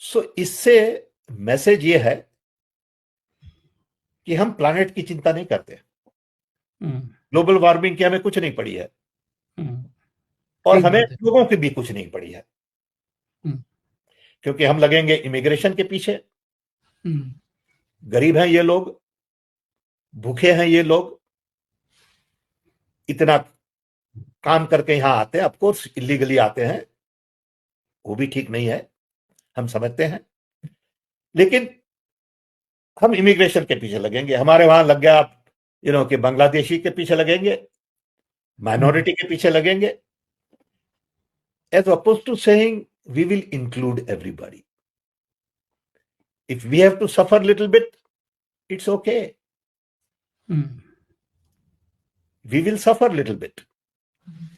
सो इससे मैसेज ये है कि हम प्लैनेट की चिंता नहीं करते। ग्लोबल वार्मिंग की हमें कुछ नहीं पड़ी है और हमें लोगों की भी कुछ नहीं पड़ी है, क्योंकि हम लगेंगे इमिग्रेशन के पीछे। गरीब हैं ये लोग, भूखे हैं ये लोग, इतना काम करके यहां आते हैं, ऑफकोर्स इलीगली आते हैं, वो भी ठीक नहीं है, हम समझते हैं, लेकिन हम इमिग्रेशन के पीछे लगेंगे। हमारे वहां लग गया कि बांग्लादेशी के पीछे लगेंगे, माइनॉरिटी के पीछे लगेंगे, as opposed to saying we will include everybody. If we have to suffer a little bit, it's okay. We will suffer a little bit.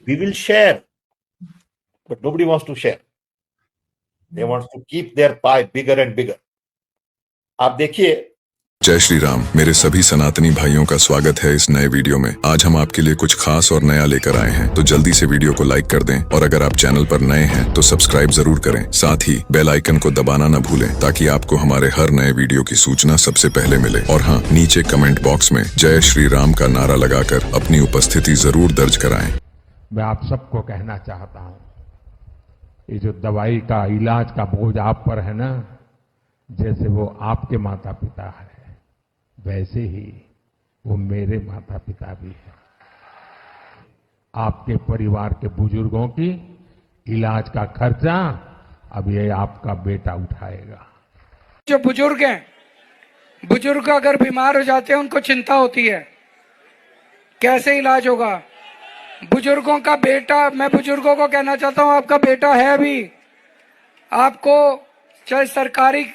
We will share. But nobody wants to share. They want to keep their pie bigger and bigger. आप देखिए। जय श्री राम। मेरे सभी सनातनी भाइयों का स्वागत है इस नए वीडियो में। आज हम आपके लिए कुछ खास और नया लेकर आए हैं, तो जल्दी से वीडियो को लाइक कर दें और अगर आप चैनल पर नए हैं तो सब्सक्राइब जरूर करें। साथ ही बेल आइकन को दबाना न भूलें ताकि आपको हमारे हर नए वीडियो की सूचना सबसे पहले मिले। और हाँ, नीचे कमेंट बॉक्स में जय श्री राम का नारा लगाकर अपनी उपस्थिति जरूर दर्ज कराएं। मैं आप सबको कहना चाहता हूँ, ये जो दवाई का इलाज का बोझ आप पर है ना, जैसे वो आपके माता पिता है, वैसे ही वो मेरे माता पिता भी है। आपके परिवार के बुजुर्गों की इलाज का खर्चा अब ये आपका बेटा उठाएगा। जो बुजुर्ग हैं, बुजुर्ग अगर बीमार हो जाते हैं उनको चिंता होती है कैसे इलाज होगा। बुजुर्गों का बेटा, मैं बुजुर्गों को कहना चाहता हूं, आपका बेटा है अभी, आपको चाहे सरकारी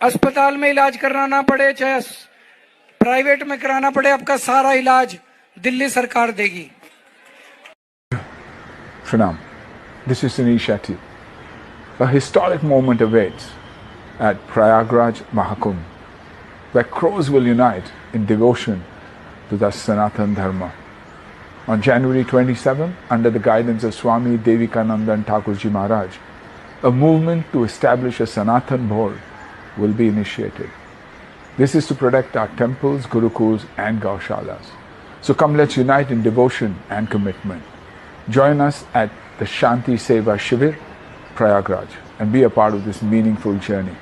अस्पताल में इलाज कराना ना पड़े, चाहे प्राइवेट में कराना पड़े, आपका सारा इलाज दिल्ली सरकार देगी। Pranam, this is Sunil Shetty. A historic moment awaits at Prayagraj Mahakumbh, where crores will unite in devotion to the Sanatan Dharma. On January 27, under the guidance of Swami Devikanandan Thakurji Maharaj, a movement to establish a Sanatan board will be initiated. This is to protect our temples, gurukuls and gaushalas. So come, let's unite in devotion and commitment. Join us at the Shanti Seva Shivir, Prayagraj, and be a part of this meaningful journey.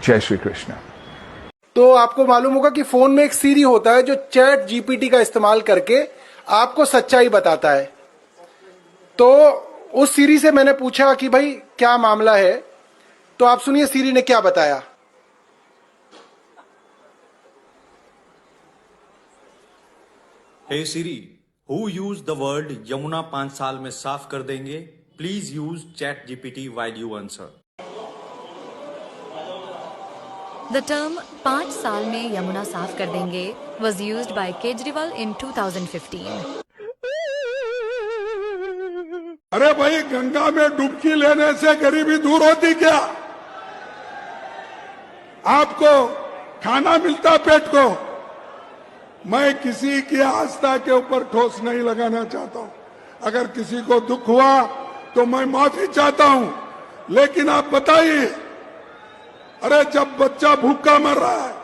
Jai Shri Krishna. तो आपको मालूम होगा कि phone में एक सीरी होता है जो चैट जीपीटी का इस्तेमाल करके आपको सच्चाई बताता है। तो उस सीरी से मैंने पूछा कि भाई क्या मामला है, तो आप सुनिए सीरी ने क्या बताया। Hey Siri, who use the word Yamuna 5 साल में साफ कर देंगे? Please use ChatGPT while you answer. The term 5 साल में यमुना साफ कर देंगे was used by Kejriwal in 2015. अरे भाई, गंगा में डुबकी लेने से गरीबी दूर होती क्या? आपको खाना मिलता पेट को। मैं किसी की आस्था के ऊपर ठोस नहीं लगाना चाहता हूं। अगर किसी को दुख हुआ तो मैं माफी चाहता हूं, लेकिन आप बताइए, अरे जब बच्चा भूखा मर रहा है,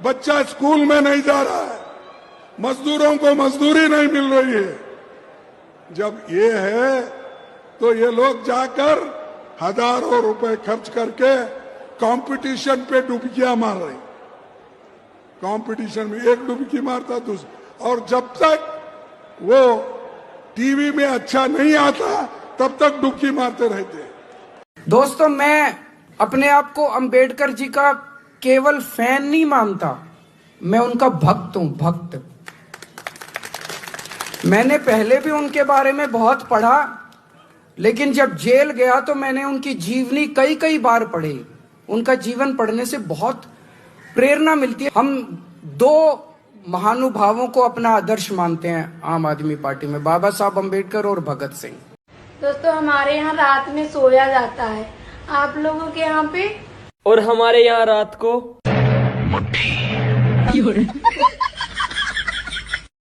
बच्चा स्कूल में नहीं जा रहा है, मजदूरों को मजदूरी नहीं मिल रही है, जब ये है तो ये लोग जाकर हजारों रुपए खर्च करके कंपटीशन पे डुबकियां मार रहे। कंपटीशन में एक डुबकी मारता दूसरा, और जब तक वो टीवी में अच्छा नहीं आता तब तक डुबकी मारते रहते। दोस्तों, मैं अपने आप को अंबेडकर जी का केवल फैन नहीं मानता, मैं उनका भक्त हूं, भक्त। मैंने पहले भी उनके बारे में बहुत पढ़ा, लेकिन जब जेल गया तो मैंने उनकी जीवनी कई बार पढ़ी। उनका जीवन पढ़ने से बहुत प्रेरणा मिलती है। हम 2 महानुभावों को अपना आदर्श मानते हैं आम आदमी पार्टी में, बाबा साहब अम्बेडकर और भगत सिंह। दोस्तों, हमारे यहाँ रात में सोया जाता है, आप लोगों के यहाँ पे? और हमारे यहाँ रात को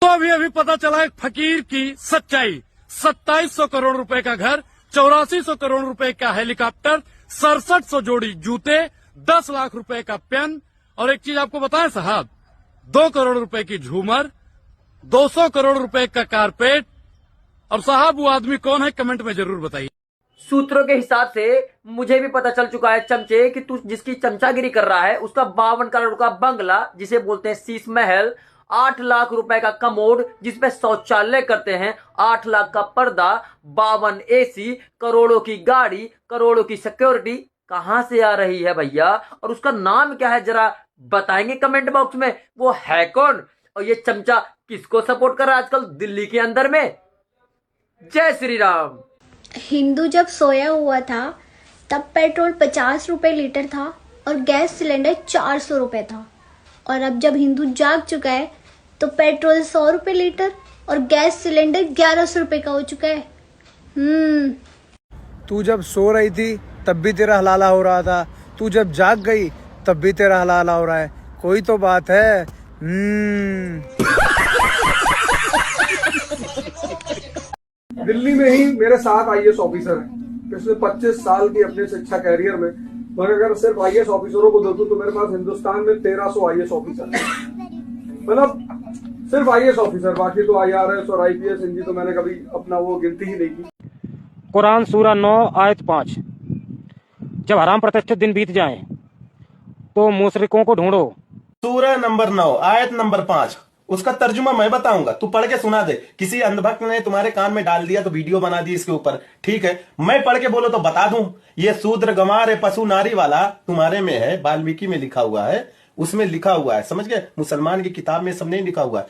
तो अभी पता चला एक फकीर की सच्चाई। 2700 करोड़ रुपए का घर 8400 करोड़ रुपए का हेलीकॉप्टर, 6700 जोड़ी जूते, 10 लाख रुपए का पेन, और एक चीज आपको बताएं साहब, 2 करोड़ रुपए की झूमर, 200 करोड़ रुपए का कारपेट। और साहब वो आदमी कौन है, कमेंट में जरूर बताइए। सूत्रों के हिसाब से मुझे भी पता चल चुका है चमचे कि तू जिसकी चमचागिरी कर रहा है उसका 52 करोड़ का बंगला जिसे बोलते हैं शीश महल, 8 लाख रुपए का कमोड जिसपे शौचालय करते हैं, 8 लाख का पर्दा, 52 एसी, करोड़ों की गाड़ी, करोड़ों की सिक्योरिटी कहां से आ रही है भैया? और उसका नाम क्या है जरा बताएंगे कमेंट बॉक्स में, वो है कौन? और ये चमचा किसको सपोर्ट कर रहा है आजकल दिल्ली के अंदर में? जय श्री राम। हिंदू जब सोया हुआ था तब पेट्रोल 50 रुपए लीटर था और गैस सिलेंडर 400 रुपए था, और अब जब हिंदू जाग चुका है तो पेट्रोल 100 रुपए लीटर और गैस सिलेंडर 1100 रुपए का हो चुका है। तू जब सो रही थी तब भी तेरा हलाला हो रहा था, तू जब जाग गई तब भी तेरा हलाला हो रहा है, कोई तो बात है। दिल्ली में ही मेरे 7 IAS ऑफिसर हैं पिछले 25 साल की अपने शिक्षा कैरियर में। मगर अगर सिर्फ IAS ऑफिसरों को देखूं तो मेरे पास हिंदुस्तान में 1300 IAS ऑफिसर हैं, मतलब सिर्फ IAS ऑफिसर, बाकी तो IRS और IPS इनकी तो मैंने कभी अपना वो गिनती ही नहीं की। कुरान सूरा 9 आयत 5, जब हराम प्रतिष्ठित दिन बीत जाएं तो मुशरिकों को ढूंढो। सूरा नंबर 9 आयत नंबर 5, उसका तर्जुमा मैं बताऊंगा, तू पढ़ के सुना दे। किसी अंधभक्त ने तुम्हारे कान में डाल दिया तो वीडियो बना दी इसके ऊपर, ठीक है? मैं पढ़ के बोलो तो बता दूं। ये शूद्र गंवार पशु नारी वाला तुम्हारे में है, वाल्मीकि में लिखा हुआ है, उसमें लिखा हुआ है, समझ गए? मुसलमान की किताब में सब नहीं लिखा हुआ है।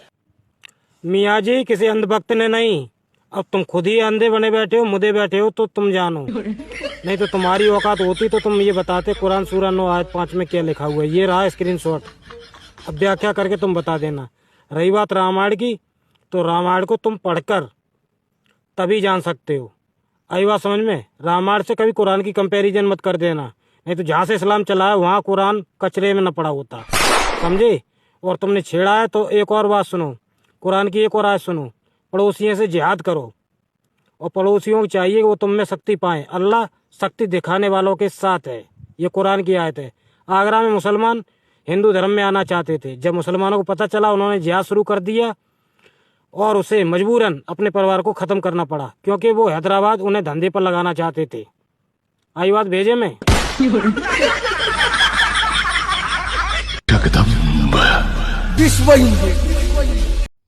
मियाँ जी किसी अंधभक्त ने नहीं, अब तुम खुद ही अंधे बने बैठे हो, मुदे बैठे हो, तो तुम जानो, नहीं तो तुम्हारी औकात होती तो तुम ये बताते कुरान सूरा 9 आयत 5 में क्या लिखा हुआ है। ये रहा स्क्रीनशॉट, अब व्याख्या करके तुम बता देना। रही बात रामायण की, तो रामायण को तुम पढ़कर तभी जान सकते हो। आई बात समझ में? रामायण से कभी कुरान की कंपैरिजन मत कर देना, नहीं तो जहाँ से इस्लाम चला है वहाँ कुरान कचरे में न पड़ा होता, समझे? और तुमने छेड़ा है तो एक और बात सुनो, कुरान की एक और आयत सुनो, पड़ोसियों से जिहाद करो और पड़ोसियों को चाहिए कि वो तुम में शक्ति पाएं, अल्लाह शक्ति दिखाने वालों के साथ है। ये कुरान की आयत है। आगरा में मुसलमान हिंदू धर्म में आना चाहते थे, जब मुसलमानों को पता चला उन्होंने जिहाद शुरू कर दिया और उसे मजबूरन अपने परिवार को खत्म करना पड़ा, क्योंकि वो हैदराबाद उन्हें धंधे पर लगाना चाहते थे। आई बात भेजे में?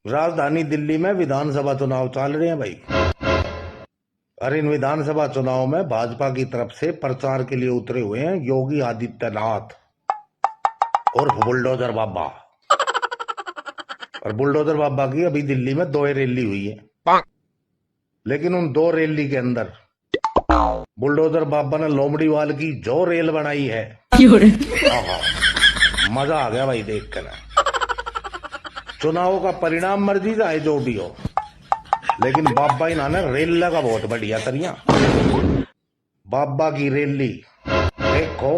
राजधानी दिल्ली में विधानसभा चुनाव चल रहे हैं भाई, और इन विधानसभा चुनाव में भाजपा की तरफ से प्रचार के लिए उतरे हुए हैं योगी आदित्यनाथ और बुलडोजर बाबा। और बुलडोजर बाबा की अभी दिल्ली में 2 रैली हुई है, लेकिन उन 2 रैली के अंदर बुलडोजर बाबा ने लोमड़ीवाल की जो रेल बनाई है, मजा आ गया भाई देख कर। चुनाव का परिणाम मर्जी जाए जो भी हो, लेकिन बाबा इन्होंने रेल लगा बहुत बढ़िया तरिया। बाबा की रैली देखो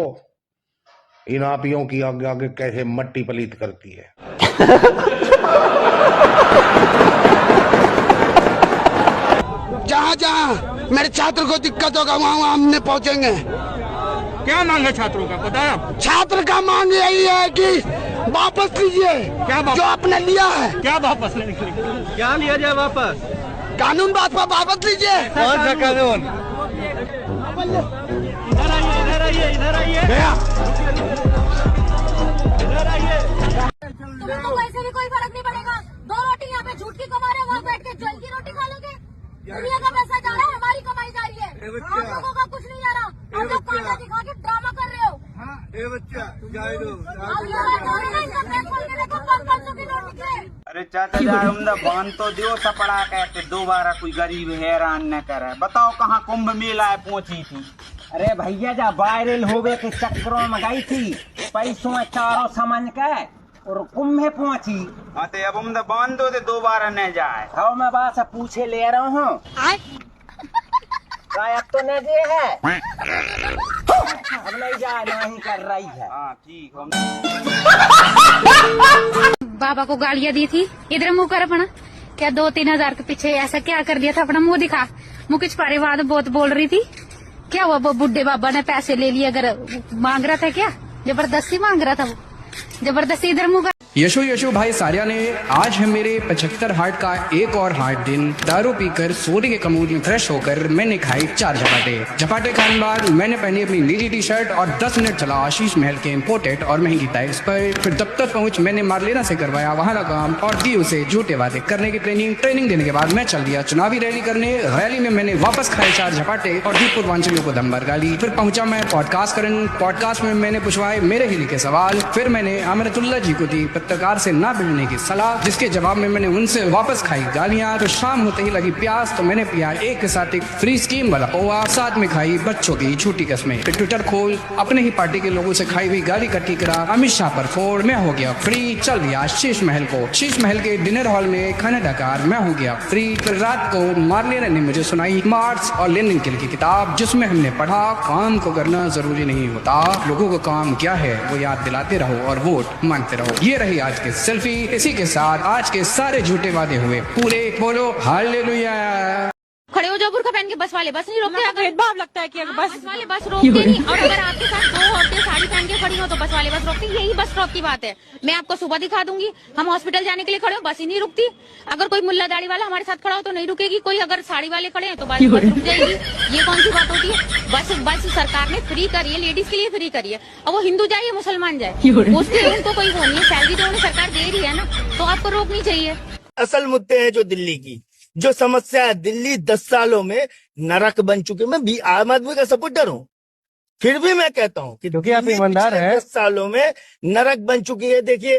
इन आपियों की आगे आगे कैसे मट्टी पलीत करती है। जहाँ जहाँ मेरे छात्र को दिक्कत होगा वहाँ वहाँ हमने पहुँचेंगे। क्या मांग है छात्रों का पता है आपको? छात्र का मांग यही है कि वापस लीजिए क्या जो आपने लिया है। क्या वापस लेने के लिए? क्या लिया जाए वापस? कानून बात पर वापस लीजिए। कौन सा कानून? इधर आइए, इधर आइए, इधर आइए, इधर आइए। तुम्हें तो वैसे भी कोई फर्क नहीं पड़ेगा, 2 रोटी यहाँ पे झूठ की कमा रहे हो, वहाँ बैठ के जल की रोटी खा लोगे। दुनिया का पैसा जा रहा है, हमारी कमाई जा रही है, आप लोगों का कुछ नहीं जा रहा। हम लोग कांटा दिखा के ड्रामा कर रहे हो। अरे चाचा जा बांध तो दियो सपड़ा कहते, दोबारा कोई गरीब हैरान न करे। बताओ कहाँ कुंभ मेला पहुंची थी? अरे भैया जा वायरल होवे के चक्करों में गई थी, पैसों चारों समझ के और कुंभ में पहुंची। अरे अब हम बांध दो दे दोबारा न जाए। हाँ मैं बात से पूछे ले रहा हूँ, अब तो न दे है, अब नहीं जाए, नहीं कर रही है। हाँ ठीक। बाबा को गालियाँ दी थी, इधर मुंह कर अपना, क्या 2-3 हजार के पीछे ऐसा क्या कर दिया था? अपना मुंह दिखा, मुकेश पारीवाल बहुत बोल रही थी, क्या हुआ वो बुड्ढे बाबा ने पैसे ले लिए, अगर मांग रहा था, क्या जबरदस्ती मांग रहा था, वो जबरदस्ती इधर मुँह यशो भाई सारिया ने आज है मेरे 75 हार्ट का एक और हार्ट दिन। दारू पीकर सोने के कमोड में फ्रेश होकर मैंने खाई 4 झपाटे खाने बाद मैंने पहनी अपनी नीली टी शर्ट और 10 मिनट चला आशीष महल के इम्पोर्टेड और महंगी टाइल्स पर। फिर दफ्तर पहुंच मैंने मार्लेना से करवाया वहां का काम और दी उसे झूठे वादे करने की ट्रेनिंग देने के बाद मैं चल दिया चुनावी रैली करने। रैली में मैंने वापस खाए 4 झपाटे और दी पूर्वांचलियों को दम भर गाली। फिर पहुंचा मैं पॉडकास्ट में मैंने पूछवाए मेरे ही लिखे सवाल। फिर मैंने अमरतुल्ला जी को दी पत्रकार से ना मिलने की सलाह, जिसके जवाब में मैंने उनसे वापस खाई गालियां। तो शाम होते ही लगी प्यास तो मैंने पिया एक के साथ एक फ्री स्कीम वाला पोहा, साथ में खाई बच्चों की झूठी कस्में। फिर ट्विटर खोल अपने ही पार्टी के लोगों से खाई हुई गाली इकट्ठी करा, अमित शाह पर फोड़, मैं हो गया फ्री। चल दिया शीश महल को, शीश महल के डिनर हॉल में खाना डकार, मैं हो गया फ्री। फिर रात को मार्लेना ने मुझे सुनाई मार्क्स और लेनिन की किताब, जिसमें हमने पढ़ा काम को करना जरूरी नहीं होता, लोगों को काम क्या है वो याद दिलाते रहो और वोट मांगते रहो। ये रही आज की सेल्फी। इसी के साथ आज के सारे झूठे वादे हुए पूरे। बोलो हालेलुया। खड़े हो जाओ बुर्का पहन के, बस वाले बस नहीं रोकते। अगर भेदभाव लगता है कि अगर बस वाले बस रोकते नहीं, और अगर आपके साथ 2 औरतें साड़ी पहन के खड़ी हो तो बस वाले बस रोकते। यही बस स्टॉप की बात है। मैं आपको सुबह दिखा दूंगी, हम हॉस्पिटल जाने के लिए खड़े हो बस ही नहीं रुकती। अगर कोई मुल्ला दाढ़ी वाला हमारे साथ खड़ा हो तो नहीं रुकेगी, कोई अगर साड़ी वाले खड़े हैं तो बस रुक जाएगी। ये कौन सी बात होती है? बस सरकार ने फ्री करी है, लेडीज के लिए फ्री करी है। अब वो हिंदू जाए या मुसलमान जाए, उसके उनको कोई वो नहीं है, सैलरी तो उन्हें सरकार दे रही है ना, तो आपको रोकनी चाहिए। असल मुद्दे हैं जो दिल्ली की, जो समस्या है दिल्ली 10 सालों में नरक बन चुके। मैं भी आम आदमी का सपोर्टर हूँ, फिर भी मैं कहता हूँ कि क्योंकि आप ईमानदार हैं, 10 सालों में नरक बन चुकी है। देखिए